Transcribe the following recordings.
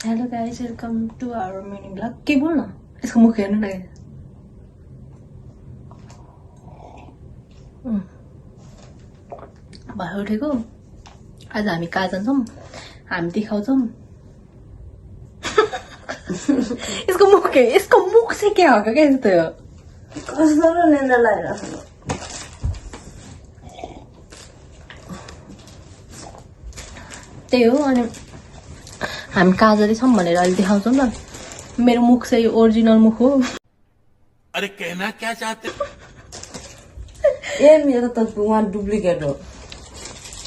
Hello guys, welcome to our mini blog. के बोल न, यसको मुख हेर्नु न। भए उठेको। आज हामी कहाँ जान्छौँ, हामी देखाउँछौँ। यसको मुख चाहिँ क्या हो क्या यस्तो हो। कस्तो निन्द्रा लागिरहेको त्यही हो। अनि हामी कहाँ जाँदैछौँ भनेर अहिले देखाउँछौँ न। मेरो मुख चाहिँ ओरिजिनल मुख हो। अरे कहना क्या चाहते? ए मेरो त उहाँ डुप्लिकेट हो।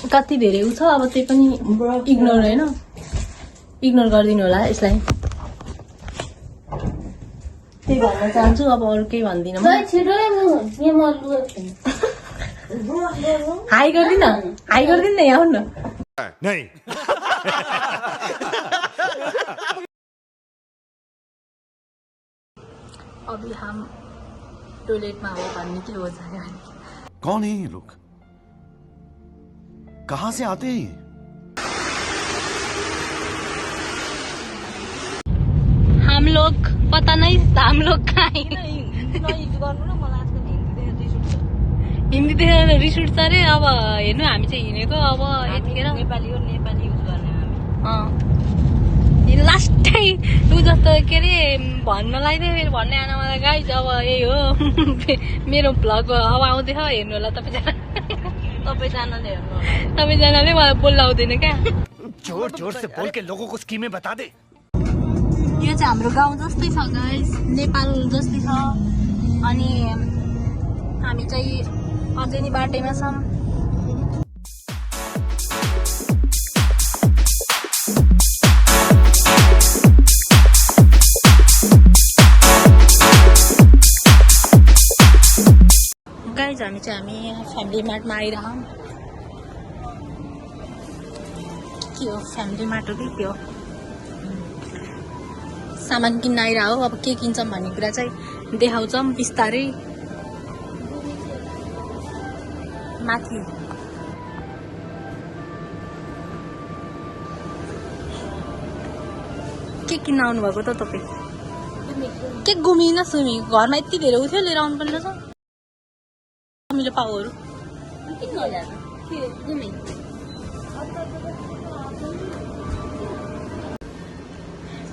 कति धेरै उ छ, अब त्यही पनि इग्नोर होइन, इग्नोर गरिदिनु होला यसलाई। त्यही भन्न चाहन्छु, अब अरू केही भन्दिनँ। हाई गर्दिन, हाई गर्दिन न, यहाँ न। नहीं। अभी हम टॉयलेट में हवा भरने के लिए हो जाएगा। कौन है ये लोग? कहाँ से आते हैं? हम लोग पता नहीं, हम लोग कहाँ है। हिन्दी देखेर रिस उठ्छ अरे। अब हेर्नु, हामी चाहिँ हिँडेको अब यतिखेर नेपाली युज गर्ने हामी। लास्टै उ जस्तो के अरे भन्नलाई चाहिँ फेरि भन्ने आएन मलाई। गाइज अब यही हो मेरो भ्लग अब आउँदैछ, हेर्नु होला सबैजनाले हेर्नु होला। सबैजनाले मलाई बोल्न आउँदैन क्या। जोर जोर से बोल के लोगों को स्कीमें बता दे। यो चाहिँ हाम्रो गाउँ जस्तै छ गाइज, नेपाल जस्तै छ। अनि हामी चाहिँ अझै नि बाटैमा छौँ। गाइज हामी फ्यामिली मार्टमा आइरहँ। के हो फ्यामिली मार्ट हो कि के हो, सामान किन्न आइरह हो। अब के किन्छौँ भन्ने कुरा चाहिँ देखाउँछौँ बिस्तारै माथि। के किन्न आउनु भएको त तपाईँ? के घुमिन सुमी, घरमा यति धेरै उठ्यो, लिएर आउनु पर्ने रहेछ। हामीले पाउहरू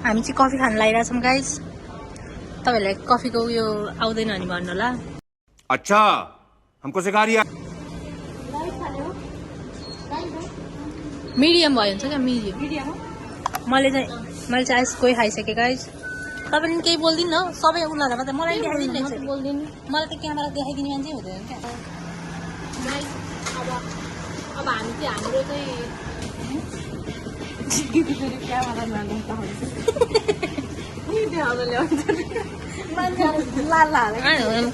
हामी चाहिँ कफी खान लागिरहेछौँ गाइज। तपाईँहरूलाई कफीको उयो आउँदैन भने भन्नु होला। अच्छा, हमको सिखा रिया। मिडियम भयो हुन्छ क्या, मिडियम। मैले चाहिँ आइस कोही खाइसकेँ गाइज। तपाईँले केही बोलिदिनु न, सबै उनीहरूलाई मात्रै मलाई देखाइदिनु। बोलिदिनु, मलाई त क्यामेरा देखाइदिने मान्छे हुँदैन क्या। अब हामी चाहिँ हाम्रो चाहिँ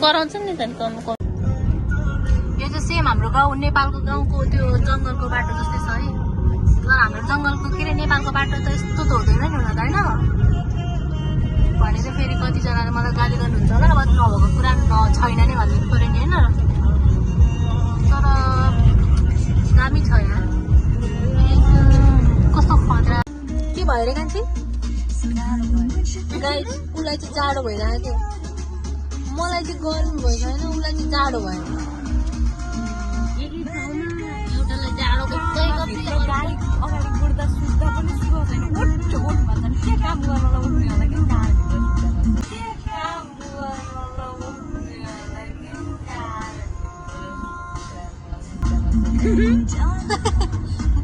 कराउँछ नि त। यो चाहिँ सेम हाम्रो गाउँ, नेपालको गाउँको त्यो जङ्गलको बाटो जस्तै छ है। तर हाम्रो जङ्गलको के अरे नेपालको बाटो त यस्तो त हुँदैन नि, हुन त होइन भनेर फेरि कतिजनाले मलाई गाली गर्नुहुन्छ होला। अब नभएको कुरा छैन नै भनिदिनु पऱ्यो नि होइन। तर दामी छ यहाँ, कस्तो खतरा। के भयो अरे कान्छी? गाइस उसलाई चाहिँ जाडो भइरहेको थियो, मलाई चाहिँ गर्मी भएको होइन, उसलाई चाहिँ जाडो भयो। एउटालाई जाडो गाडी अगाडि गुड्दा सुत्दा पनि सुत्दैन, उठ उठ भन्छ नि। के काम गर्नलाई उठ्ने होला कि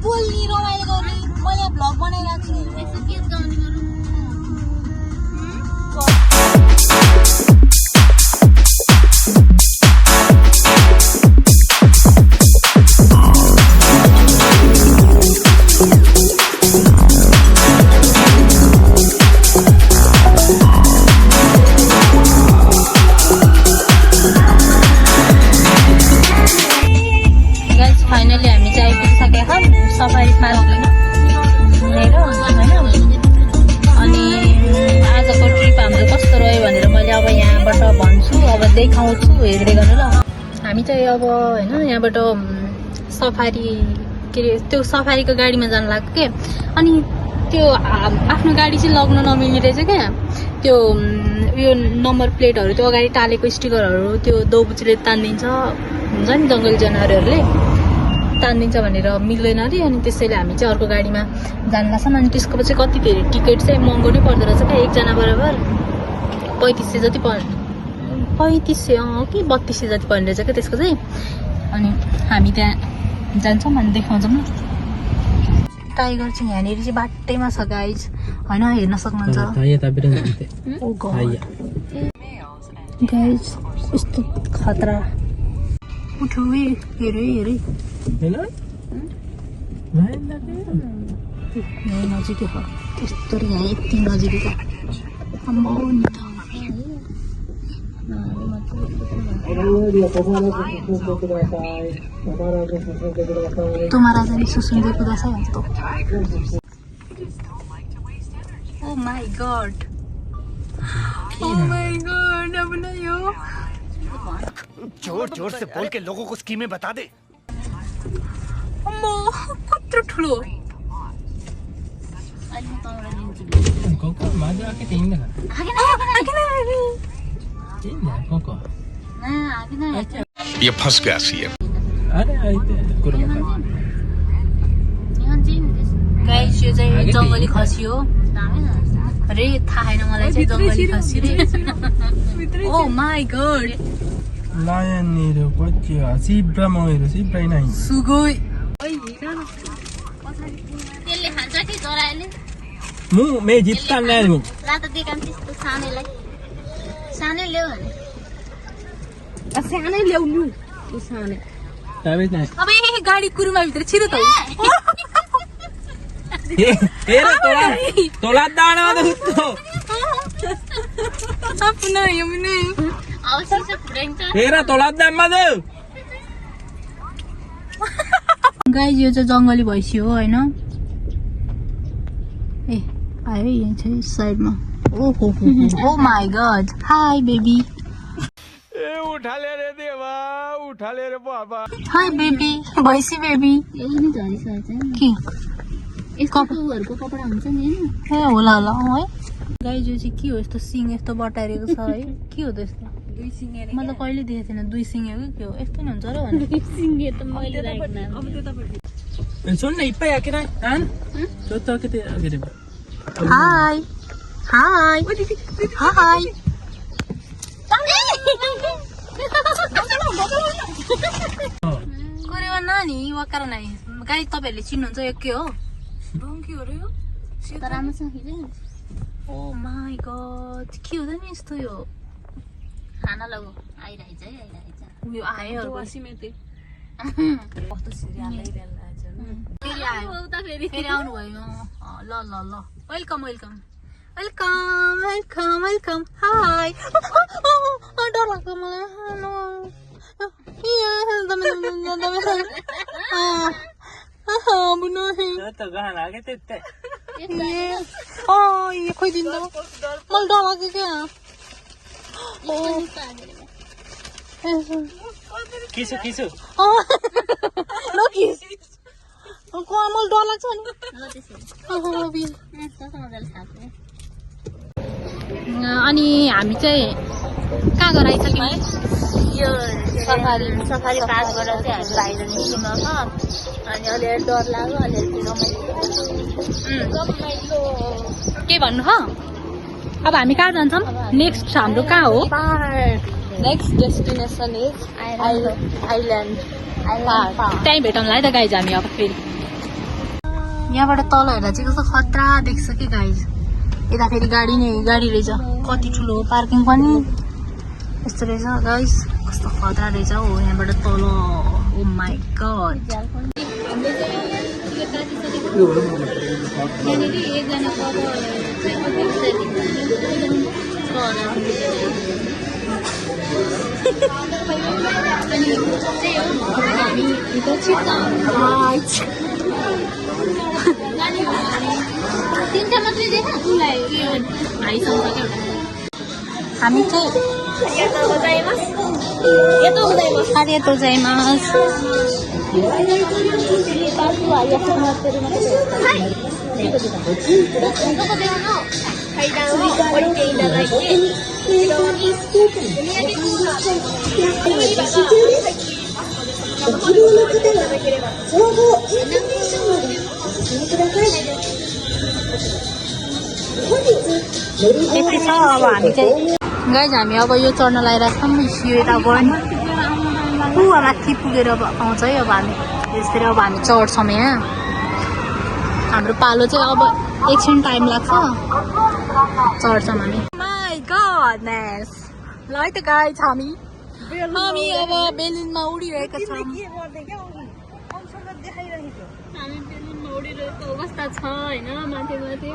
बोल्ने रमाइलो गर्ने। मैले भ्लग बनाइरहेको छु। यसो के गाउने गरौँ। फाइनली हामी चाहिँ आइपुगिसकेका छौँ सफारी पार्क होइन। अनि आजको ट्रिप हाम्रो कस्तो रह्यो भनेर मैले अब यहाँबाट भन्छु, अब देखाउँछु, हेर्दै गर्नु ल। हामी चाहिँ अब होइन यहाँबाट सफारी के अरे त्यो सफारीको गाडीमा जानु लाग्यो के। अनि त्यो आफ्नो गाडी चाहिँ लग्न नमिल्ने रहेछ क्या त्यो यो नम्बर प्लेटहरू त्यो अगाडि टालेको स्टिकरहरू त्यो दौबुचीले तानिदिन्छ हुन्छ नि जङ्गली जनावरहरूले तानिदिन्छ भनेर मिल्दैन अरे अनि त्यसैले हामी चाहिँ अर्को गाडीमा जानु लाग्छौँ अनि त्यसको चाहिँ कति धेरै टिकट चाहिँ महँगो नै पर्दो रहेछ क्या एकजना बराबर 3500 जति 3500 कि 3200 जति पर्ने रहेछ क्या त्यसको चाहिँ अनि हामी त्यहाँ जान्छौँ अनि देखाउँछौँ न टाइगर चाहिँ यहाँनिर चाहिँ बाटैमा छ गाइज होइन हेर्न सक्नुहुन्छ गाइज यस्तो खतरा उठ्यो हेरे हेरे यहीँ नजिकै हो त्यस्तो यहाँ यति नजिकै छ तुम्हारा जाने सुसुंदर कुदा सा है तो Oh my god अब न यो जोर जोर से बोल के लोगों को स्कीमें बता दे अम्मा कत्रो ठुलो ये फंस गया सी गाइस यो चाहिँ जङ्गली खसी हो अरे थाहा छैन मलाई चाहिँ जङ्गली खसी रे ओ माई गॉड लायन नीरो कोच्चिया सिब्रा मगेर सिब्रै नै सुगोइ ओइ हेर न त्यसले खान्छ कि जराले मु मे जित्ता ल्याएर मु ला त देखाम त्यस्तो सानैलाई सानै ल्याउ भने सानै ल्याउनु त्यो सानै तबे नै अबे गाडी कुरुमा भित्र छिरो त तेरा तोला दाना दस्तो अपना यो पनि आवश्यक फ्रेन्ड तेरा तोला दामा दे गाइस यो चाहिँ जङ्गली भैँसी हो हैन ए आयो यहाँ चाहिँ साइडमा ओहो oh my god hi baby ए उठा ले रे देवा उठा ले रे बाबा हाय बेबी भैँसी बेबी यही नै झरिसकेछ नि के कपडाहरूको कपडा हुन्छ नि हैन ए होला होला है गाइस यो चाहिँ के हो यस्तो सिङ यस्तो बटारेको छ है के हो त्यस्तो दुई सिङे म त कहिले देखेको थिएन दुई सिङे हो कि के हो यस्तो नि हुन्छ र भने सिङे त मैले राखेको अब त्यो तपाईँ सुन न इप्पै आके ना हान तो के ते आके रे हाय हाय हाय कोरेवा नानी वकार नाइ गाइस तपाईहरुले चिन्नुहुन्छ यो के हो डोंकी हो रे यो त राम्रोसँग खिचे ओ माय गॉड के हो त नि यस्तो यो खाना लगो आइरहेछ है आइरहेछ यो आयो वसिमेते कस्तो सिरियल आइरहेछ फेरि आयो उता फेरि फेरि आउनु भयो ल ल ल welcome welcome welcome welcome welcome hi डर लाग्छ मलाई बुनो त गहना लागे ते ये खोइ दिन्छ मलाई डर लाग्यो क्या किसु किसु ल किस मलाई डर लाग्छ नि अनि हामी चाहिँ कहाँ गएर आइसक्यौँ यो सफारी पार्कबाट चाहिँ हामी बाहिर निस्किनु छ अनि अलिअलि डर लाग्यो अलिअलि रमाइलो के भन्नु हो अब हामी कहाँ जान्छौँ नेक्स्ट हाम्रो कहाँ हो नेक्स्ट डेस्टिनेसन इज आइल्यान्ड त्यहीँ भेटौँला है त गाइज हामी अब फेरि यहाँबाट तल हेर्दा चाहिँ कस्तो खतरा देख्छ कि गाइज यता फेरि गाडी रहेछ कति ठुलो हो पार्किङ पनि यस्तो रहेछ गाइज कस्तो खतरा रहेछ हो यहाँबाट तल ओ माई गॉड यहाँनिर एकजना तिनवटा मात्रै देखा उसलाई हामी चाहिँ आरियातो जाइमास 階段を降りていただいて、後ろにお土産コーナーと売り場が先お希望の方は情報インフォメーションまでお進みください。本日乗り放 यस्तै छ अब हामी चाहिँ गाइज हामी अब यो चढ्न लगाइरहेको छौँ यता गयो नि माथि पुगेर अब आउँछ है अब हामी यसरी अब हामी चढ्छौँ यहाँ हाम्रो पालो चाहिँ अब एकछिन टाइम लाग्छ चढ्छौँ हामी माई गडनेस ल है त गाइज हामी अब बेलुनमा उडिरहेका छौँ हामी बेलुनमा उडिरहेको अवस्था छ होइन माथि माथि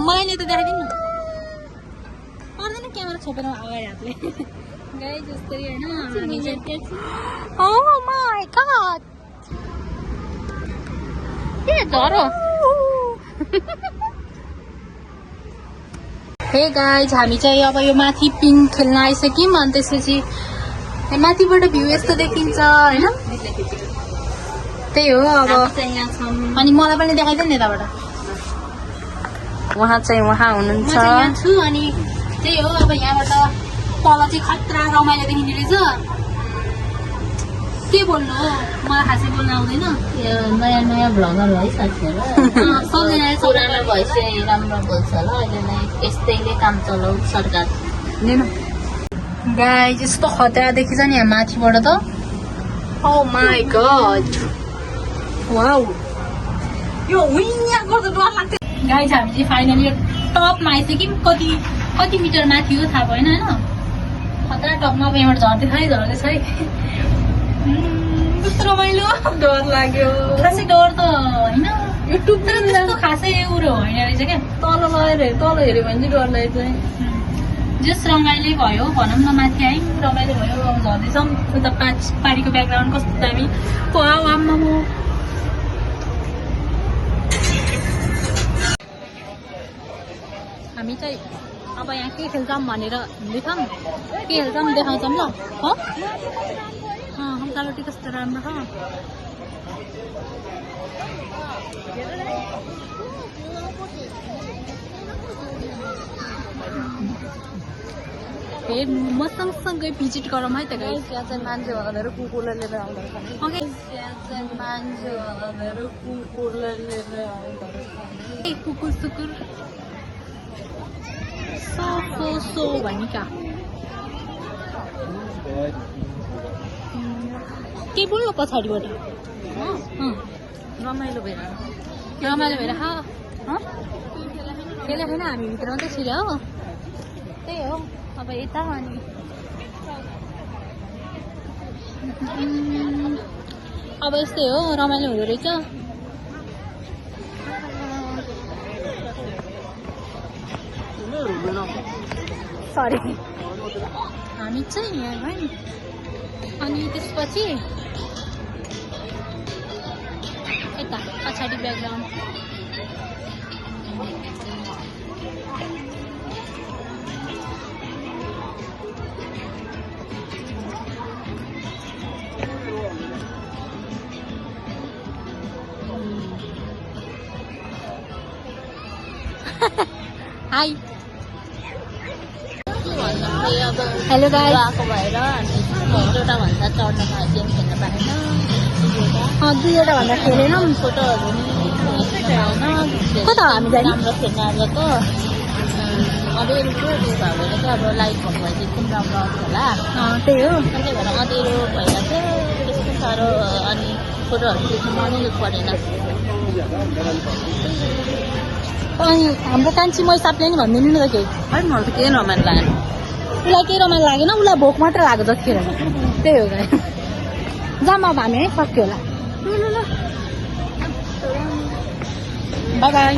मलाई नै त देखाइदिनु न पर्दैन क्यामेरा छोपेर अगाडि हातले गाई जस्तै होइन हामी चाहिँ oh my god के झरो हे गाइज हामी चाहिँ अब यो माथि पिङ खेल्न आइसक्यौँ अनि त्यसपछि माथिबाट भ्यू यस्तो देखिन्छ होइन त्यही हो अब अनि मलाई पनि देखाइदिनु नि यताबाट उहाँ चाहिँ उहाँ हुनुहुन्छ यहाँ छु अनि त्यही हो अब यहाँबाट तल चाहिँ खतरा रमाइलो देखिने रहेछ के बोल्नु हो मलाई खासै बोल्न आउँदैन यो नयाँ नयाँ भ्लगर है साथीहरू पुरानो भइसक्यो राम्रो बोल्छ ल अहिले नै यस्तैले काम चलाउ सरकार गाई यस्तो खतरा देखिन्छ नि यहाँ माथिबाट त ओ माई गड वाउ यो हुइया गर्दा डर लाग्थ्यो गाइज हामी चाहिँ फाइनली टपमा आइसक्यौँ कति मिटर माथि हो थाहा भएन होइन खतरा टपमा अब यहाँबाट झर्दैछ है कस्तो रमाइलो डर लाग्यो खासै डर त होइन युट्युब तर त्यस्तो खासै उयो होइन रहेछ क्या तल हेऱ्यो भने चाहिँ डर लागेको जस रमाइलो भयो भनौँ न माथि आयौँ रमाइलो भयो झर्दैछौँ उता पारीको ब्याकग्राउन्ड कस्तो दामी आम्मा म हामी चाहिँ अब यहाँ के खेल्छौँ भनेर हिँड्दैछौँ के खेल्छौँ देखाउँछौँ ल हो हम्कालोटी कस्तो राम्रो छ म सँगसँगै भिजिट गरौँ है त गाइस त्यहाँ चाहिँ मान्छे भनेर कुकुरले लिएर आउँदो रहेछ कुकुर सुकुर सो भन्ने क्या के बोल्नु पछाडिबाट रमाइलो भएर खेला छैन हामी भित्र मात्रै छिर हो त्यही हो अब यता अनि अब यस्तै हो रमाइलो हुँदो रहेछ सरी हामी चाहिँ यहाँ गयौँ अनि त्यसपछि यता पछाडि ब्याकग्राउन्ड हाई हेलो गाइस आएको भएर हामी दुईवटा भन्दा चढ्न गेम खेल्न पाएन दुईवटा भन्दा खेलेनौँ फोटोहरू कता हामी जाने राम्रो खेल्न आएको अँधेरो भयो भने चाहिँ अब लाइट भएको भए चाहिँ एकदम राम्रो आउँछ होला त्यही हो त्यही भएर अँधेरो भएर चाहिँ त्यस्तो साह्रो अनि फोटोहरू खिच्नु मनै परेन अनि हाम्रो कान्छी मैसापले नि भनिदिनु न त केही है मलाई त केही रमाइलो लागेन उसलाई केही रमाइलो लागेन उसलाई भोक मात्र लाग्यो जतिखेर त्यही हो गाई जाम अब हामी है सक्यो होला बाई बाई